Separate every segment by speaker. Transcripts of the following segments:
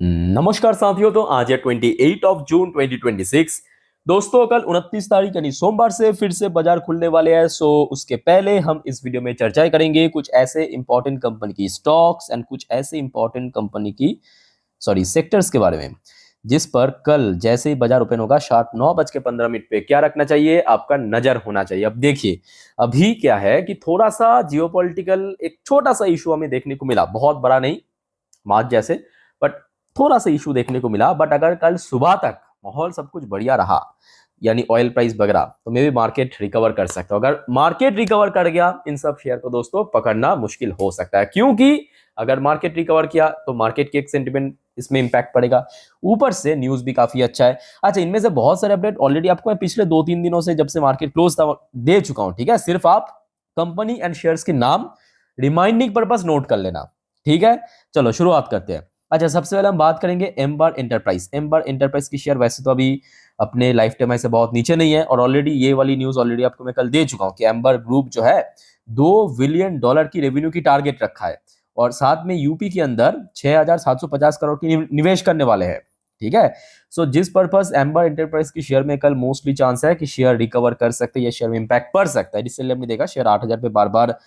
Speaker 1: नमस्कार साथियों। तो आज है 28 जून 2026। दोस्तों कल 29 तारीख यानी सोमवार से फिर से बाजार खुलने वाले हैं। सो उसके पहले हम इस वीडियो में चर्चाएं करेंगे कुछ ऐसे इंपॉर्टेंट कंपनी की स्टॉक्स एंड कुछ ऐसे इंपॉर्टेंट कंपनी की सेक्टर्स के बारे में, जिस पर कल जैसे ही बाजार ओपन होगा शार्प 9:15 पे क्या रखना चाहिए, आपका नजर होना चाहिए। अब देखिए अभी क्या है कि थोड़ा सा जियोपॉलिटिकल एक छोटा सा इशू हमें देखने को मिला, बहुत बड़ा नहीं, मार्च जैसे, बट थोड़ा सा इशू देखने को मिला। बट अगर कल सुबह तक माहौल सब कुछ बढ़िया रहा, यानी ऑयल प्राइस वगैरह, तो मे भी मार्केट रिकवर कर सकता है। अगर मार्केट रिकवर कर गया इन सब शेयर को दोस्तों पकड़ना मुश्किल हो सकता है, क्योंकि अगर मार्केट रिकवर किया तो मार्केट के एक सेंटिमेंट इसमें इंपैक्ट पड़ेगा, ऊपर से न्यूज भी काफी अच्छा है। अच्छा, इनमें से बहुत सारे अपडेट ऑलरेडी आपको मैं पिछले 2-3 दिनों से जब से मार्केट क्लोज था दे चुका हूं, ठीक है। सिर्फ आप कंपनी एंड शेयर्स के नाम रिमाइंडिंग पर्पस नोट कर लेना, ठीक है। चलो शुरुआत करते हैं। अच्छा, सबसे पहले हम बात करेंगे एम्बार एंटरप्राइज। एम्बार एंटरप्राइज की शेयर वैसे तो अभी अपने लाइफ टाइम से बहुत नीचे नहीं है, और ऑलरेडी ये वाली न्यूज ऑलरेडी आपको मैं कल दे चुका हूं कि एम्बर ग्रुप जो है $2 बिलियन की रेवेन्यू की टारगेट रखा है, और साथ में यूपी के अंदर 6,750 करोड़ की निवेश करने वाले हैं, ठीक है। सो जिस पर्पस एम्बर एंटरप्राइज की शेयर में कल मोस्टली चांस है कि शेयर रिकवर कर सकते हैं या शेयर में इंपैक्ट पड़ सकता है। इसलिए हमने देखा शेयर 8,000 पे बार बार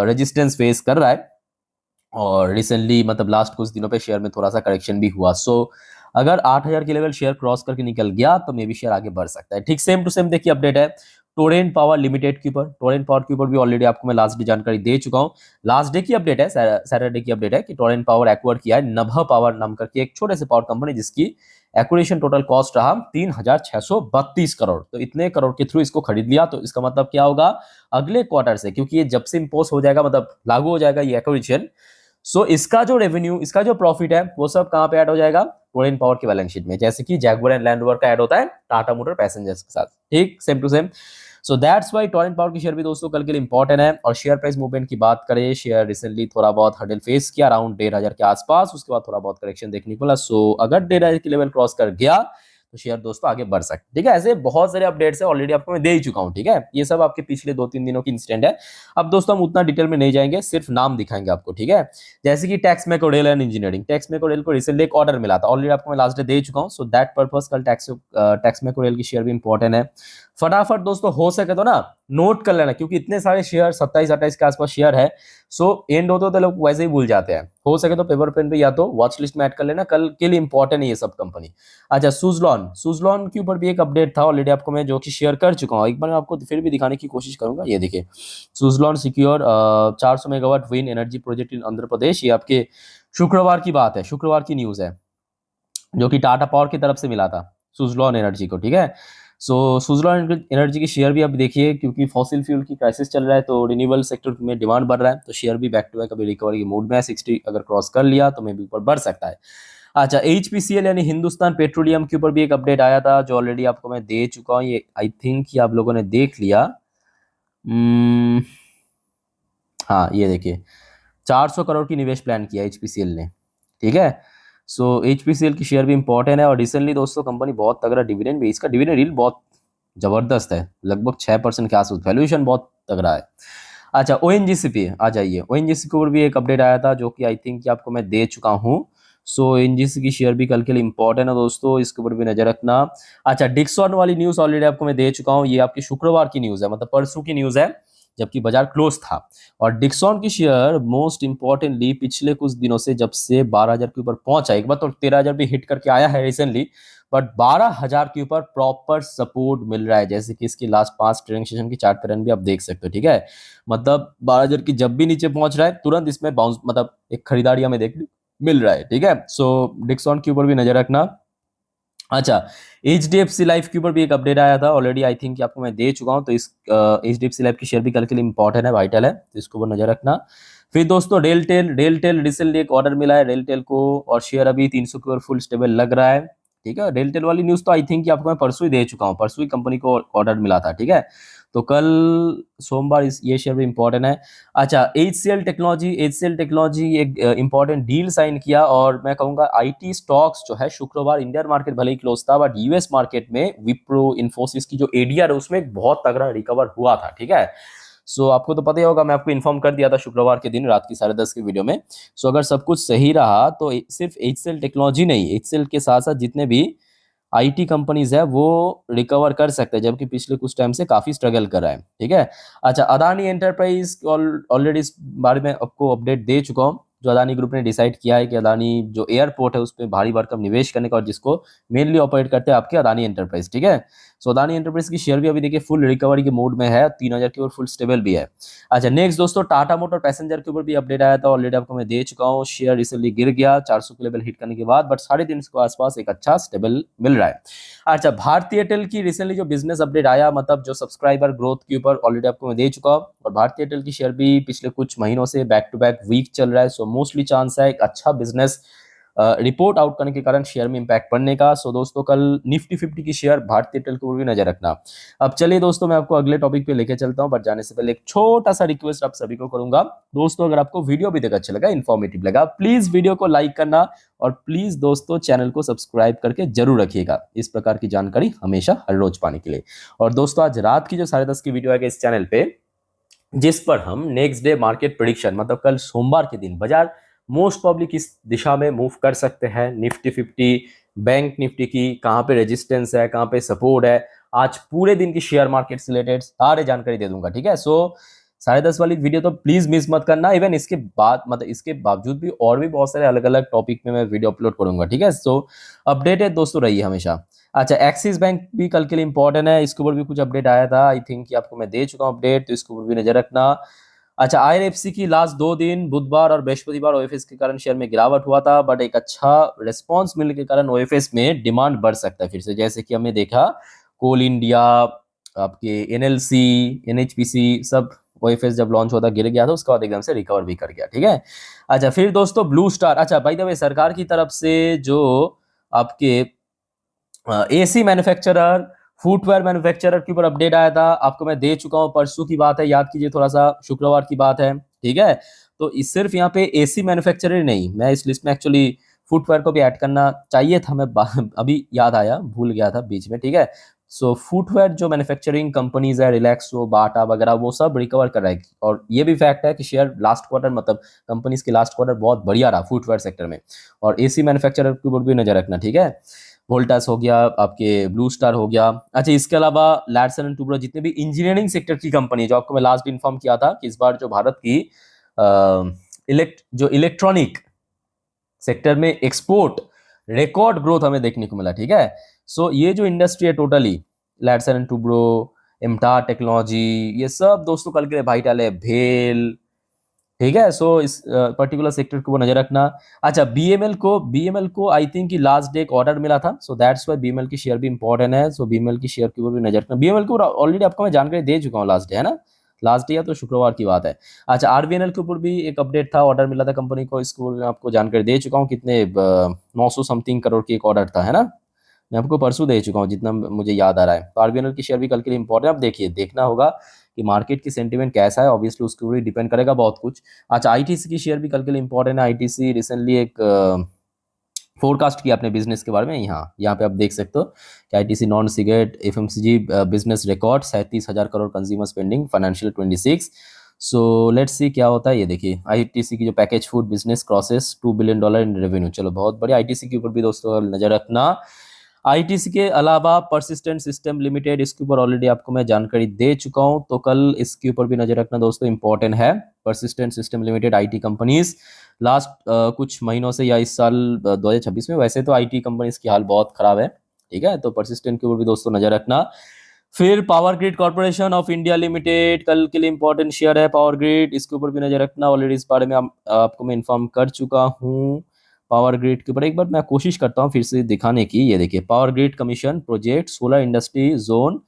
Speaker 1: रेजिस्टेंस फेस कर रहा है, और रिसेंटली मतलब लास्ट कुछ दिनों पे शेयर में थोड़ा सा करेक्शन भी हुआ। अगर 8,000 के लेवल शेयर क्रॉस करके निकल गया तो मे बी शेयर आगे बढ़ सकता है। ठीक सेम टू सेम देखिए अपडेट है टोरेंट पावर लिमिटेड के ऊपर। टोरेंट पावर के ऊपर भी ऑलरेडी आपको मैं लास्ट डे जानकारी दे चुका हूँ। लास्ट डे की अपडेट है, सैटरडे की अपडेट है कि टोरेंट पावर एक्वायर किया है नभा पावर नाम करके एक छोटे से पावर कंपनी, जिसकी एक्विजिशन टोटल कॉस्ट रहा 3,632 करोड़। तो इतने करोड़ के थ्रू इसको खरीद लिया, तो इसका मतलब क्या होगा, अगले क्वार्टर से, क्योंकि ये जब से इम्पोज हो जाएगा मतलब लागू हो जाएगा ये एक्विजिशन, इसका जो रेवेन्यू, इसका जो प्रॉफिट है वो सब कहां पे ऐड हो जाएगा, टोरेंट पावर की बैलेंस शीट में, जैसे कि जैगुआर एंड लैंड रोवर का ऐड होता है टाटा मोटर पैसेंजर्स के साथ, ठीक same to same. So that's why Torrent Power की शेयर भी दोस्तों कल के लिए इंपॉर्टेंट है। और शेयर प्राइस मूवमेंट की बात करें, शेयर रिसेंटली थोड़ा बहुत हर्डल फेस किया अराउंड 1,500 के आसपास, उसके बाद थोड़ा बहुत करेक्शन देखने को मिला। अगर 1,500 के लेवल क्रॉस कर गया तो शेयर दोस्तों आगे बढ़ सकते, ठीक है। ऐसे बहुत सारे अपडेट्स है ऑलरेडी आपको मैं दे ही चुका हूं, ठीक है। ये सब आपके पिछले 2-3 दिनों की इंसिडेंट है। अब दोस्तों हम उतना डिटेल में नहीं जाएंगे, सिर्फ नाम दिखाएंगे आपको, ठीक है। जैसे कि टैक्स मैकोडेल एंड इंजीनियरिंग, टैक्स मैकोडेल को रिसेंटली एक ऑर्डर मिला था, ऑलरेडी आपको मैं लास्ट डे दे चुका हूं। सो दैट पर्पस कल टैक्स मैकोडेल की शेयर भी इंपॉर्टेंट है। फटाफट दोस्तों हो सके तो ना नोट कर लेना, क्योंकि इतने सारे शेयर 27-28 के आसपास शेयर है। एंड होते तो लोग वैसे ही भूल जाते हैं। हो सके तो पेपर पेन पे या तो वॉच लिस्ट में ऐड कर लेना, कल के लिए इंपॉर्टेंट है ये सब कंपनी। अच्छा, सुजलॉन के ऊपर भी एक अपडेट था ऑलरेडी आपको मैं जो कि शेयर कर चुका हूँ, एक बार मैं आपको फिर भी दिखाने की कोशिश करूंगा। ये देखिए Suzlon secure 400 megawatt wind energy project in Andhra Pradesh. ये आपके शुक्रवार की बात है, शुक्रवार की न्यूज है, जो कि टाटा पावर की तरफ से मिला था सुजलॉन एनर्जी को, ठीक है। सुजलॉन एनर्जी की शेयर भी अब देखिए, क्योंकि फॉसिल फ्यूल की क्राइसिस चल रहा है तो रिन्यूएबल सेक्टर में डिमांड बढ़ रहा है, तो शेयर भी बैक टू बैक अभी रिकवरी की मूड में है। 60 अगर क्रॉस कर लिया तो मे भी ऊपर बढ़ सकता है। अच्छा, एचपीसीएल यानी हिंदुस्तान पेट्रोलियम के ऊपर भी एक अपडेट आया था, जो ऑलरेडी आपको मैं दे चुका हूँ। ये आई थिंक कि आप लोगों ने देख लिया। हाँ, ये देखिए 400 करोड़ की निवेश प्लान किया एचपीसीएल ने, ठीक है। एचपीसीएल की शेयर भी इंपॉर्टेंट है, और रिसेंटली दोस्तों कंपनी बहुत तगड़ा डिविडेंड भी, इसका डिविडेंड यील्ड बहुत जबरदस्त है, लगभग 6% के आसपास, वैल्यूएशन बहुत तगड़ा है। अच्छा, ओएनजीसी पे आ जाइए। ओएनजीसी के ऊपर भी एक अपडेट आया था, जो कि आई थिंक कि आपको मैं दे चुका हूँ। ओएनजीसी की शेयर भी कल के लिए इंपॉर्टेंट है दोस्तों, इसके ऊपर भी नजर रखना। अच्छा, डिक्सॉन वाली न्यूज ऑलरेडी आपको मैं दे चुका हूँ, ये आपकी शुक्रवार की न्यूज है, मतलब परसों की न्यूज है, जबकि बाजार क्लोज था। और डिक्सॉन की शेयर मोस्ट इंपॉर्टेंटली पिछले कुछ दिनों से जब से 12,000 के ऊपर पहुंचा, एक बार तो 13,000 भी हिट करके आया है रिसेंटली, बट 12,000 के ऊपर प्रॉपर सपोर्ट मिल रहा है, जैसे कि इसकी लास्ट 5 ट्रेडिंग सेशन की चार्ट पैटर्न भी आप देख सकते हो, ठीक है। मतलब 12,000 की जब भी नीचे पहुंच रहा है तुरंत इसमें बाउंस, मतलब एक खरीदारी हमें देखने मिल रहा है, ठीक है। डिक्सॉन के ऊपर भी नजर रखना। अच्छा, एचडीएफसी लाइफ के ऊपर भी एक अपडेट आया था ऑलरेडी, आई थिंक आपको मैं दे चुका हूं, तो इस एचडीएफसी लाइफ की शेयर भी कल के लिए इंपॉर्टेंट है, वाइटल है, तो इसके ऊपर नजर रखना। फिर दोस्तों रेलटेल रिसेंटली एक ऑर्डर मिला है रेलटेल को, और शेयर अभी 300 के ऊपर फुल स्टेबल लग रहा है, ठीक है। रेलटेल वाली न्यूज तो आई थिंक आपको मैं परसों ही दे चुका हूँ, परसों ही कंपनी को ऑर्डर मिला था, ठीक है। तो कल सोमवार ये शेयर भी इंपॉर्टेंट है। अच्छा, एचसीएल टेक्नोलॉजी एक इंपॉर्टेंट डील साइन किया, और मैं कहूंगा आईटी स्टॉक्स जो है शुक्रवार इंडियन मार्केट भले ही क्लोज था, बट यूएस मार्केट में विप्रो इन्फोसिस की जो एडीआर है उसमें एक बहुत तगड़ा रिकवर हुआ था, ठीक है। सो आपको तो पता ही होगा, मैं आपको इन्फॉर्म कर दिया था शुक्रवार के दिन रात की 10:30 की वीडियो में। सो अगर सब कुछ सही रहा तो सिर्फ एचसीएल टेक्नोलॉजी नहीं, एचसीएल के साथ साथ जितने भी आईटी कंपनीज है वो रिकवर कर सकते हैं, जबकि पिछले कुछ टाइम से काफी स्ट्रगल कर रहा है। ठीक है। अच्छा, अदानी एंटरप्राइज ऑलरेडी इस बारे में आपको अपडेट दे चुका हूँ। जो अदानी ग्रुप ने डिसाइड किया है कि अदानी जो एयरपोर्ट है उस पर भारी भरकम निवेश करने का, और जिसको मेनली ऑपरेट करते हैं आपके अदानी एंटरप्राइज। ठीक है। सो अदानी एंटरप्राइज की शेयर भी अभी देखिए फुल रिकवरी के मोड में है, 3000 की ओर फुल स्टेबल भी है। अच्छा, नेक्स्ट दोस्तों, टाटा मोटर पैसेंजर के ऊपर भी अपडेट आया था, ऑलरेडी आपको मैं दे चुका हूँ। शेयर रिसेंटली गिर गया 400 के लेवल हिट करने के बाद, बट 350 के आसपास एक अच्छा स्टेबल मिल रहा है। अच्छा, भारतीय एयरटेल की रिसेंटली जो बिजनेस अपडेट आया, मतलब जो सब्सक्राइबर ग्रोथ के ऊपर ऑलरेडी आपको मैं दे चुका हूँ, और भारतीय एयरटेल की शेयर भी पिछले कुछ महीनों से बैक टू बैक वीक चल रहा है। सो मोस्टली चांस है एक अच्छा बिजनेस रिपोर्ट आउट करने के कारण शेयर में इंपैक्ट पड़ने का। सो दोस्तों, कल निफ्टी 50 की शेयर भारतीय एयरटेल के ऊपर भी नजर रखना। अब चलिए दोस्तों, मैं आपको अगले टॉपिक पे लेके चलता हूं, बट जाने से पहले एक छोटा सा रिक्वेस्ट आप सभी को करूंगा। दोस्तों, अगर आपको वीडियो अभी तक अच्छा लगा, इन्फॉर्मेटिव लगा, प्लीज वीडियो को लाइक करना, और प्लीज दोस्तों चैनल को सब्सक्राइब करके जरूर रखिएगा इस प्रकार की जानकारी हमेशा हर रोज पाने के लिए। और दोस्तों, आज रात की जो 10:30 की वीडियो आएगी इस चैनल पे, जिस पर हम नेक्स्ट डे मार्केट प्रिडिक्शन, मतलब कल सोमवार के दिन बाजार मोस्ट प्रॉब्ली किस दिशा में मूव कर सकते हैं, निफ्टी 50, बैंक निफ्टी की कहाँ पे रेजिस्टेंस है, कहाँ पे सपोर्ट है, आज पूरे दिन की शेयर मार्केट से रिलेटेड सारे जानकारी दे दूंगा। ठीक है। सो 10:30 वाली वीडियो तो प्लीज मिस मत करना। इवन इसके बाद, मतलब इसके बावजूद भी और भी बहुत सारे अलग अलग टॉपिक में मैं वीडियो अपलोड करूंगा। ठीक है। सो अपडेटेड दोस्तों रहिए हमेशा। अच्छा, एक्सिस बैंक भी कल के लिए इंपॉर्टेंट है, इसके ऊपर भी कुछ अपडेट आया था, आई थिंक कि आपको मैं दे चुका हूं अपडेट, तो इसके ऊपर भी नजर रखना। अच्छा, आईआरएफसी की लास्ट 2 दिन बुधवार और बृहस्पतिवार ओएफएस के कारण शेयर में गिरावट हुआ था, बट एक अच्छा रिस्पांस मिलने के कारण ओएफएस में डिमांड बढ़ सकता है फिर से, जैसे कि हमने देखा कोल इंडिया, आपके एनएलसी, एनएचपीसी सब ओएफएस जब लॉन्च होता गिर गया था, उसके बाद एकदम से रिकवर भी कर गया। ठीक है। अच्छा, फिर दोस्तों ब्लू स्टार, अच्छा बाय द वे, सरकार की तरफ से जो आपके एसी मैन्युफैक्चरर, फुटवेयर मैन्युफैक्चरर के ऊपर अपडेट आया था, आपको मैं दे चुका हूँ, परसों की बात है, याद कीजिए थोड़ा सा, शुक्रवार की बात है। ठीक है। तो इस सिर्फ यहाँ पे एसी मैन्युफैक्चरर नहीं, मैं इस लिस्ट में एक्चुअली फुटवेयर को भी ऐड करना चाहिए था, मैं अभी याद आया, भूल गया था बीच में। ठीक है। सो फुटवेयर जो मैन्युफैक्चरिंग कंपनीज है, रिलैक्सो, बाटा वगैरह, वो सब रिकवर कर रहा है, और ये भी फैक्ट है कि शेयर लास्ट क्वार्टर, मतलब कंपनीज के लास्ट क्वार्टर बहुत बढ़िया रहा फुटवेयर सेक्टर में, और एसी मैन्युफैक्चरर के ऊपर भी नजर रखना। ठीक है। वोल्टास हो गया, आपके ब्लू स्टार हो गया। अच्छा, इसके अलावा लार्सन एंड टुब्रो, जितने भी इंजीनियरिंग सेक्टर की कंपनी, जो आपको मैं लास्ट इन्फॉर्म किया था कि इस बार जो भारत की जो इलेक्ट्रॉनिक सेक्टर में एक्सपोर्ट रिकॉर्ड ग्रोथ हमें देखने को मिला। ठीक है। सो ये जो इंडस्ट्री है totally, Larsen and Toubro, MTAR technology, ये सब दोस्तों कल के लिए भाई डाले, भेल। ठीक है। सो इस पर्टिकुलर सेक्टर को नजर रखना। अच्छा, बीएमएल को आई थिंक कि लास्ट डे एक ऑर्डर मिला था, सो दैट्स वाई बीएमएल की शेयर भी इंपॉर्टेंट है। सो बीएमएल की शेयर के ऊपर भी नजर रखना। बीएमएल को ऑलरेडी आपको मैं जानकारी दे चुका हूँ, लास्ट डे है ना, लास्ट डे या तो शुक्रवार की बात है। अच्छा, आरबीएनएल के ऊपर भी एक अपडेट था, ऑर्डर मिला था कंपनी को, इसके ऊपर मैं आपको जानकारी दे चुका हूँ, कितने 900 समथिंग करोड़ की एक ऑर्डर था, है ना, मैं आपको परसों दे चुका हूँ जितना मुझे याद आ रहा है। तो आरबीएनएल की शेयर भी कल के लिए इंपॉर्टेंट है। अब देखिए, देखना होगा कि मार्केट की सेंटीमेंट कैसा है, ऑब्वियसली उसके ऊपर डिपेंड करेगा बहुत कुछ। अच्छा, आईटीसी की शेयर भी कल के लिए इंपॉर्टेंट है। आईटीसी रिसेंटली एक फोरकास्ट किया अपने बिजनेस के बारे में, यहाँ पे आप देख सकते हो कि ITC non cigarette FMCG business record 37,000 crore consumer spending financial 26। So let's see क्या होता है। ये देखिए, आईटीसी की जो package food business crosses $2 billion in revenue, चलो बहुत बढ़िया। आईटीसी के ऊपर भी दोस्तों नजर रखना। आईटीसी के अलावा परसिस्टेंट सिस्टम लिमिटेड, इसके ऊपर ऑलरेडी आपको मैं जानकारी दे चुका हूं, तो कल इसके ऊपर भी नजर रखना दोस्तों, इंपॉर्टेंट है। Persistent system limited, IT companies, last कुछ महीनों से या इस साल 2026 में, वैसे तो आईटी कंपनीज की हाल बहुत खराब है। ठीक है। तो परसिस्टेंट के ऊपर भी दोस्तों नजर रखना। फिर power grid corporation of India limited, कल के लिए इंपॉर्टेंट शेयर है पावर ग्रिड, इसके ऊपर भी नजर रखना। ऑलरेडी इस बारे में आपको मैं इन्फॉर्म कर चुका हूँ। पावर ग्रिड के ऊपर एक बार मैं कोशिश करता हूँ फिर से दिखाने की। ये देखिए, power grid commission project, solar industry zone,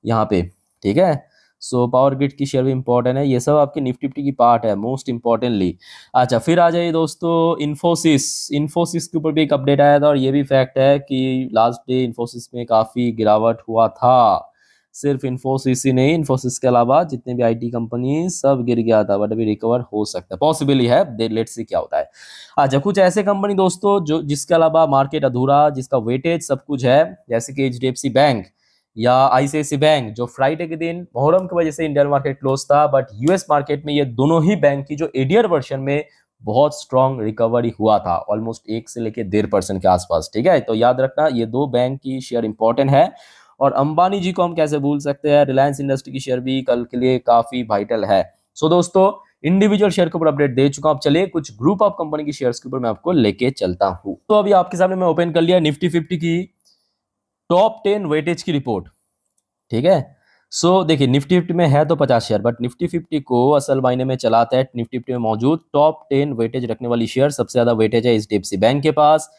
Speaker 1: यहाँ पे। ठीक है। सो पावर ग्रिड की शेयर भी इंपॉर्टेंट है। ये सब आपकी निफ्टी फिफ्टी की पार्ट है मोस्ट इंपॉर्टेंटली। अच्छा, फिर आ जाइए दोस्तों इन्फोसिस के ऊपर भी एक अपडेट आया था, और ये भी फैक्ट है कि लास्ट डे इन्फोसिस में काफी गिरावट हुआ था। सिर्फ इन्फोसिस ही नहीं, इन्फोसिस के अलावा जितने भी आईटी कंपनी सब गिर गया था, बट अभी रिकवर हो सकता है, पॉसिबल ही है, लेट्स सी क्या होता है। अच्छा, कुछ ऐसे कंपनी दोस्तों जो जिसके अलावा मार्केट अधूरा, जिसका वेटेज सब कुछ है, जैसे कि एचडीएफसी बैंक, या आईसीआईसी बैंक जो फ्राइडे के दिन मुहर्रम की वजह से इंडियन मार्केट क्लोज था, बट यूएस मार्केट में ये दोनों ही बैंक की जो एडीआर वर्जन में बहुत स्ट्रॉन्ग रिकवरी हुआ था, ऑलमोस्ट 1 से लेके 1.5% के आसपास। ठीक है, तो याद रखना ये दो बैंक की शेयर इंपॉर्टेंट है। और अंबानी जी को हम कैसे भूल सकते हैं, रिलायंस इंडस्ट्री की शेयर भी कल के लिए काफी वाइटल है। सो दोस्तों, इंडिविजुअल शेयर के ऊपर अपडेट दे चुका हूं। अब चलिए कुछ ग्रुप ऑफ कंपनी की शेयर्स के ऊपर मैं आपको लेके चलता हूं। तो अभी आपके सामने मैं ओपन कर लिया निफ्टी 50 की टॉप 10 वेटेज की रिपोर्ट। ठीक है, सो देखिए निफ्टी 50 में है तो 50 शेयर, बट निफ्टी 50 को असल मायने में चलाता है निफ्टी 50 में मौजूद टॉप 10 वेटेज रखने वाली शेयर। सबसे ज्यादा वेटेज है एचडीएफसी बैंक के पास,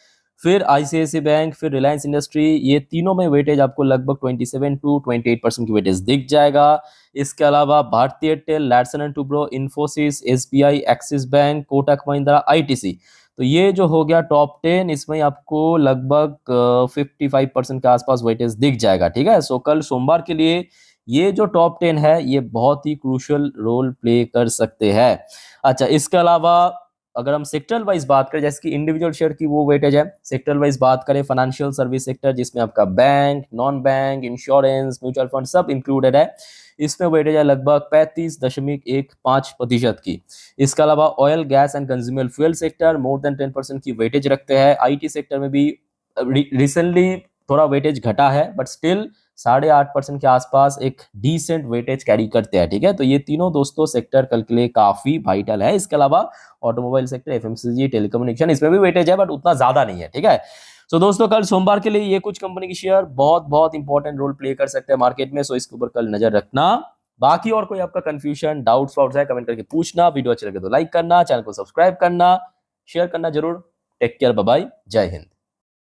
Speaker 1: फिर आईसीआईसी बैंक, फिर रिलायंस इंडस्ट्री। ये तीनों में वेटेज आपको लगभग 27 to 28% की वेटेज दिख जाएगा। इसके अलावा भारतीय एयरटेल, लैटसन एंड टूब्रो, इन्फोसिस, एसबीआई, एक्सिस बैंक, कोटक महिंद्रा, आईटीसी। तो ये जो हो गया टॉप 10, इसमें आपको लगभग 55% के आसपास वेटेज दिख जाएगा। ठीक है, सो कल सोमवार के लिए ये जो टॉप 10 है ये बहुत ही क्रूशियल रोल प्ले कर सकते हैं। अच्छा, इसके अलावा अगर हम सेक्टर वाइज बात करें, जैसे कि इंडिविजुअल शेयर की वो वेटेज है, सेक्टर वाइज बात करें फाइनेंशियल सर्विस सेक्टर जिसमें आपका bank, non bank, insurance, mutual fund सब इंक्लूडेड है, इसमें वेटेज है लगभग 35.15% की। इसके अलावा oil, gas and consumer fuel sector more than 10% की वेटेज रखते हैं। आईटी सेक्टर में भी रिसेंटली थोड़ा वेटेज घटा है, बट स्टिल 8.5% के आसपास एक डिसेंट वेटेज कैरी करते हैं। ठीक है, तो ये तीनों दोस्तों सेक्टर कल के लिए काफी वाइटल है। इसके अलावा ऑटोमोबाइल सेक्टर, एफएमसीजी, टेलीकम्युनिकेशन, इसमें भी वेटेज है बट उतना ज्यादा नहीं है। ठीक है, सो दोस्तों कल सोमवार के लिए ये कुछ कंपनी की शेयर बहुत बहुत इंपॉर्टेंट रोल प्ले कर सकते हैं मार्केट में, सो इसके ऊपर कल नजर रखना। बाकी और कोई आपका कंफ्यूजन, डाउट्स वाउट्स है, कमेंट करके पूछना। वीडियो अच्छे लगे तो लाइक करना, चैनल को सब्सक्राइब करना, शेयर करना जरूर। टेक केयर, बाय बाय, जय हिंद।